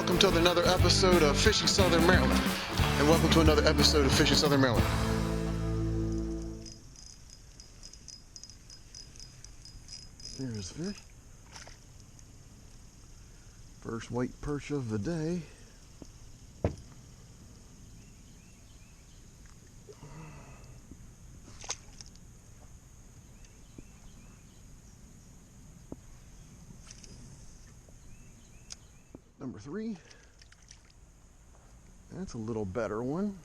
welcome to another episode of Fishing Southern Maryland. And welcome to another episode of Fishing Southern Maryland. There's fish. First white perch of the day. Number 3. That's a little better one.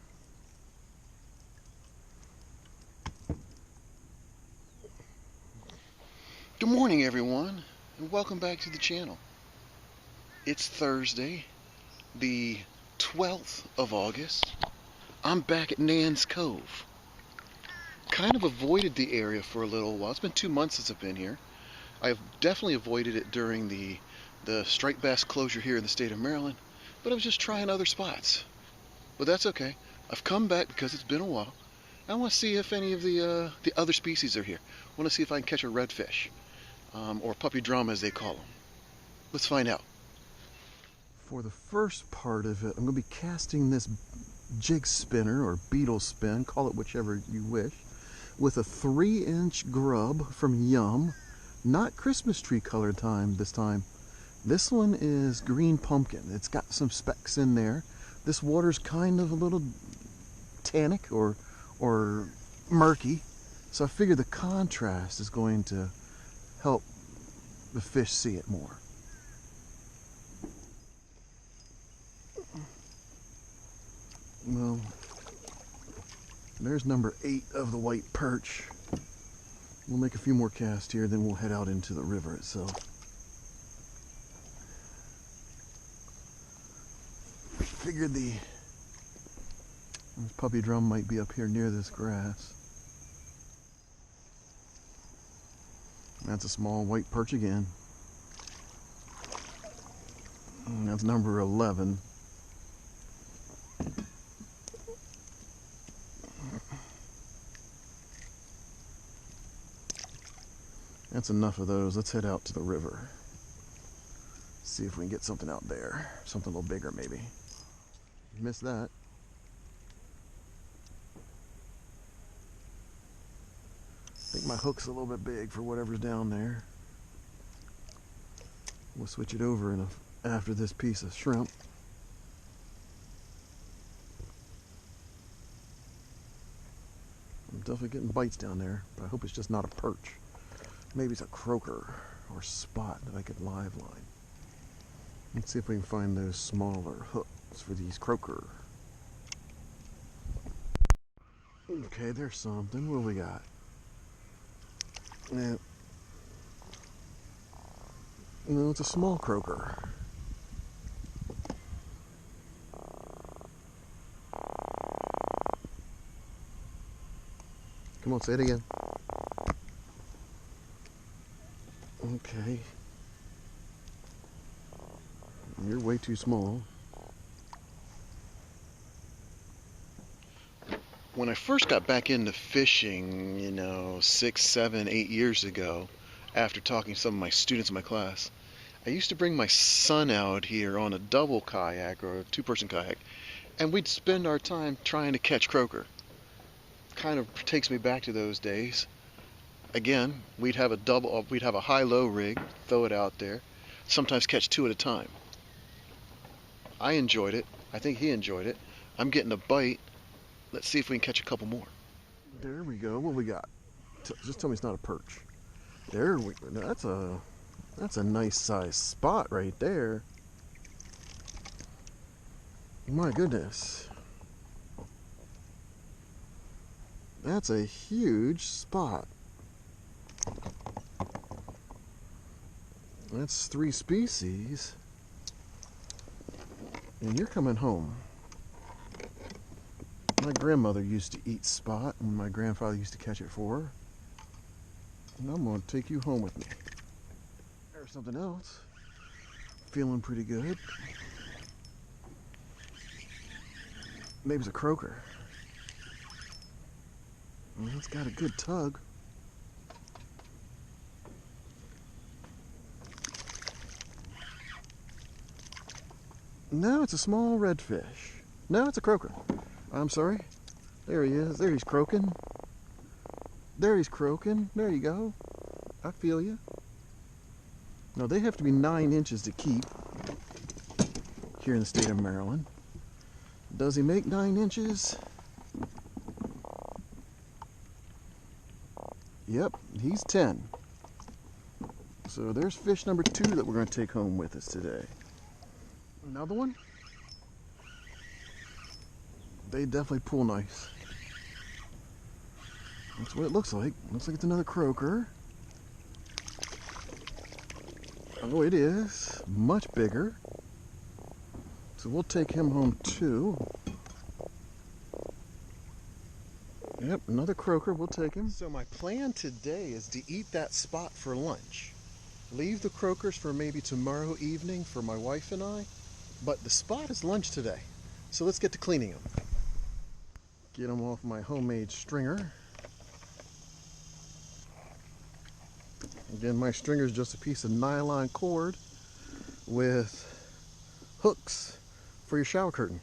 Good morning, everyone, and welcome back to the channel. It's Thursday, the 12th of August. I'm back at Nan's Cove. Kind of avoided the area for a little while. It's been 2 months since I've been here. I've definitely avoided it during the striped bass closure here in the state of Maryland, but I was just trying other spots. But that's okay. I've come back because it's been a while. I want to see if any of the other species are here. I want to see if I can catch a redfish, or puppy drum as they call them. Let's find out. For the first part of it, I'm going to be casting this jig spinner or beetle spin, call it whichever you wish, with a 3-inch grub from Yum. Not Christmas tree color time this time. This one is green pumpkin. It's got some specks in there. This water's kind of a little tannic or murky, so I figure the contrast is going to help the fish see it more. Well, there's number 8 of the white perch. We'll make a few more casts here, then we'll head out into the river itself. Figured this puppy drum might be up here near this grass. That's a small white perch again. And that's number 11. That's enough of those. Let's head out to the river. See if we can get something out there. Something a little bigger maybe. Missed that. I think my hook's a little bit big for whatever's down there. We'll switch it over after this piece of shrimp. I'm definitely getting bites down there, but I hope it's just not a perch. Maybe it's a croaker or spot that I could live line. Let's see if we can find those smaller hooks for these croaker. Okay, there's something. What do we got? Yeah. No, it's a small croaker. Come on, say it again. Okay. You're way too small. When I first got back into fishing, 6, 7, 8 years ago, after talking to some of my students in my class, I used to bring my son out here on a double kayak or a 2-person kayak, and we'd spend our time trying to catch croaker. Kind of takes me back to those days. Again, we'd have a high-low rig, throw it out there, sometimes catch 2 at a time. I enjoyed it. I think he enjoyed it. I'm getting a bite. Let's see if we can catch a couple more. There we go. What we got? Just tell me it's not a perch. There we go. That's a nice size spot right there. My goodness. That's a huge spot. That's 3 species. And you're coming home. My grandmother used to eat spot, and my grandfather used to catch it for her. And I'm going to take you home with me. There's something else. Feeling pretty good. Maybe it's a croaker. Well, it's got a good tug. No, it's a small redfish. No, it's a croaker. I'm sorry. There he is. There he's croaking. There he's croaking. There you go. I feel you. No, they have to be 9 inches to keep here in the state of Maryland. Does he make 9 inches? Yep, he's 10. So there's fish number 2 that we're going to take home with us today. Another one? They definitely pull nice. That's what it looks like. Looks like it's another croaker. Oh, it is. Much bigger. So we'll take him home too. Yep, another croaker. We'll take him. So my plan today is to eat that spot for lunch. Leave the croakers for maybe tomorrow evening for my wife and I. But the spot is lunch today. So let's get to cleaning them. Get them off my homemade stringer. Again, my stringer is just a piece of nylon cord with hooks for your shower curtain.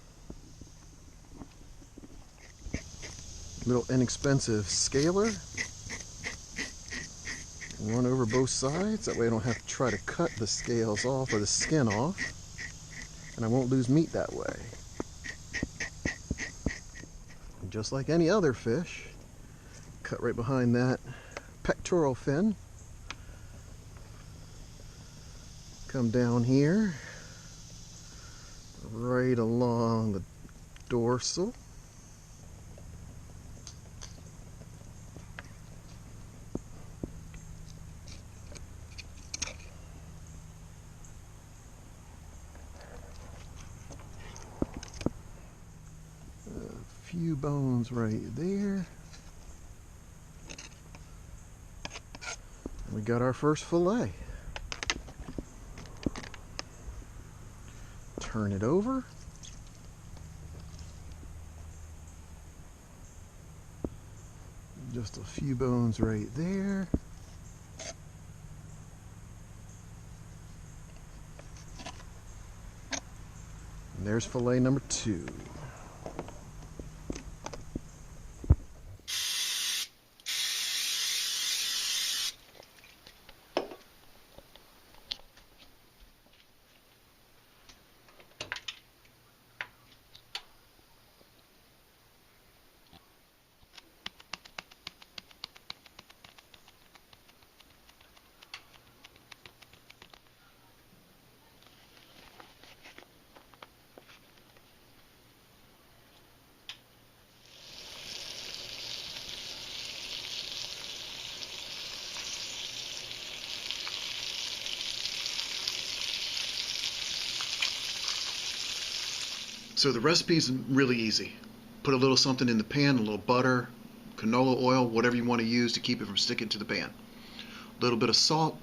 Little inexpensive scaler. Run over both sides. That way I don't have to try to cut the scales off or the skin off. And I won't lose meat that way. And just like any other fish, cut right behind that pectoral fin. Come down here, right along the dorsal. Few bones right there. We got our first fillet. Turn it over. Just a few bones right there. And there's fillet number 2. So the recipe is really easy. Put a little something in the pan, a little butter, canola oil, whatever you want to use to keep it from sticking to the pan. A little bit of salt.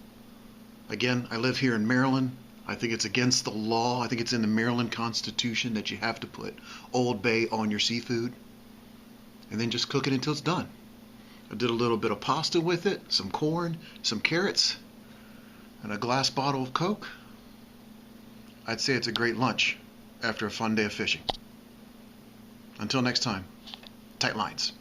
Again, I live here in Maryland. I think it's against the law. I think it's in the Maryland Constitution that you have to put Old Bay on your seafood. And then just cook it until it's done. I did a little bit of pasta with it, some corn, some carrots, and a glass bottle of Coke. I'd say it's a great lunch after a fun day of fishing. Until next time, tight lines.